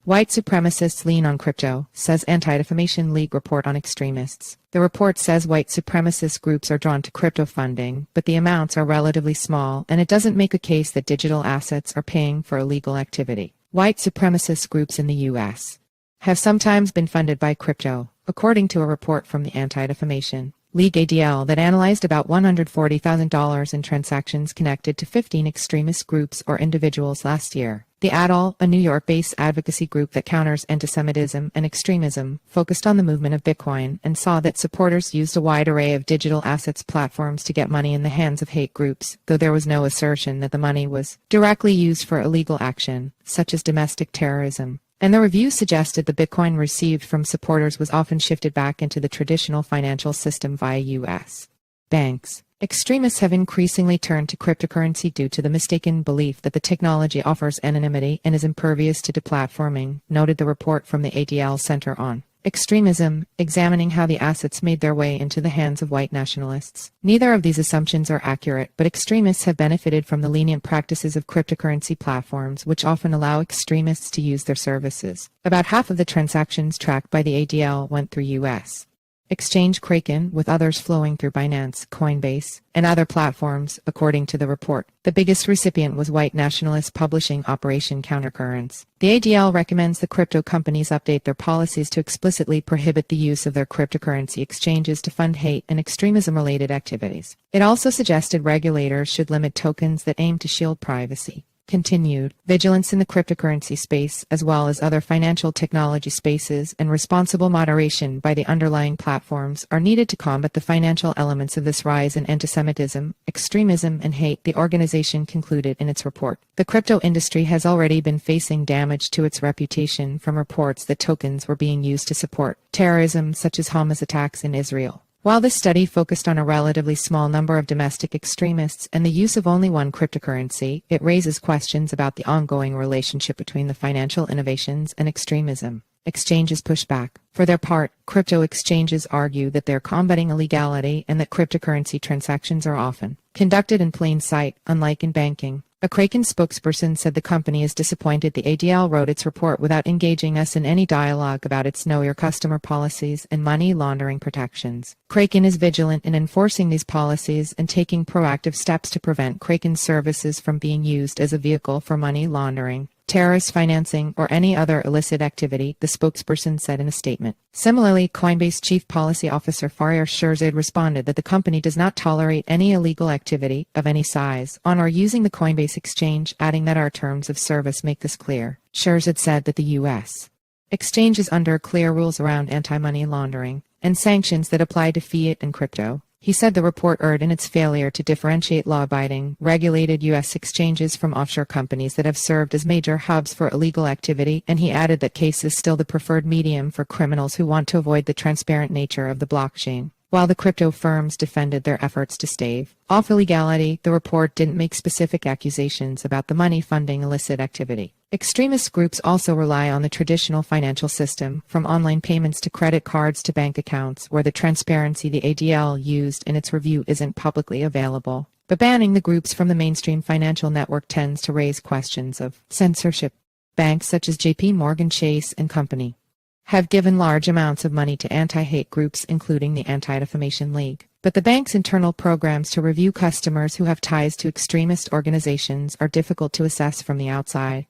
White supremacists lean on crypto, says Anti-Defamation League report on extremists. The report says white supremacist groups are drawn to crypto funding, but the amounts are relatively small, and it doesn't make a case that digital assets are paying for illegal activity. White supremacist groups in the U.S. have sometimes been funded by crypto, according to a report from the Anti-Defamation League ADL that analyzed about $140,000 in transactions connected to 15 extremist groups or individuals last year. The ADL, a New York-based advocacy group that counters antisemitism and extremism, focused on the movement of Bitcoin and saw that supporters used a wide array of digital assets platforms to get money in the hands of hate groups, though there was no assertion that the money was directly used for illegal action, such as domestic terrorism. And the review suggested the Bitcoin received from supporters was often shifted back into the traditional financial system via U.S. banks. Extremists have increasingly turned to cryptocurrency due to the mistaken belief that the technology offers anonymity and is impervious to deplatforming, noted the report from the ADL Center on Extremism, examining how the assets made their way into the hands of white nationalists. Neither of these assumptions are accurate, but extremists have benefited from the lenient practices of cryptocurrency platforms, which often allow extremists to use their services. About half of the transactions tracked by the ADL went through U.S. exchange Kraken, with others flowing through Binance, Coinbase, and other platforms, according to the report. The biggest recipient was white nationalist publishing Operation Countercurrents. The ADL recommends the crypto companies update their policies to explicitly prohibit the use of their cryptocurrency exchanges to fund hate and extremism-related activities. It also suggested regulators should limit tokens that aim to shield privacy. Continued vigilance in the cryptocurrency space, as well as other financial technology spaces, and responsible moderation by the underlying platforms are needed to combat the financial elements of this rise in antisemitism, extremism, and hate, the organization concluded in its report. The crypto industry has already been facing damage to its reputation from reports that tokens were being used to support terrorism, such as Hamas attacks in Israel. While this study focused on a relatively small number of domestic extremists and the use of only one cryptocurrency, it raises questions about the ongoing relationship between the financial innovations and extremism. Exchanges push back. For their part, crypto exchanges argue that they're combating illegality and that cryptocurrency transactions are often conducted in plain sight, unlike in banking. A Kraken spokesperson said the company is disappointed the ADL wrote its report without engaging us in any dialogue about its Know Your Customer policies and money laundering protections. Kraken is vigilant in enforcing these policies and taking proactive steps to prevent Kraken services from being used as a vehicle for money laundering, terrorist financing, or any other illicit activity, the spokesperson said in a statement. Similarly, Coinbase Chief Policy Officer Faryar Shirzad responded that the company does not tolerate any illegal activity, of any size, on or using the Coinbase exchange, adding that our terms of service make this clear. Shirzad said that the U.S. exchange is under clear rules around anti-money laundering and sanctions that apply to fiat and crypto. He said the report erred in its failure to differentiate law-abiding, regulated U.S. exchanges from offshore companies that have served as major hubs for illegal activity, and he added that CASE is still the preferred medium for criminals who want to avoid the transparent nature of the blockchain. While the crypto firms defended their efforts to stave off illegality, the report didn't make specific accusations about the money funding illicit activity. Extremist groups also rely on the traditional financial system, from online payments to credit cards to bank accounts, where the transparency the ADL used in its review isn't publicly available. But banning the groups from the mainstream financial network tends to raise questions of censorship. Banks such as J.P. Morgan Chase and Company have given large amounts of money to anti-hate groups, including the Anti-Defamation League. But the bank's internal programs to review customers who have ties to extremist organizations are difficult to assess from the outside.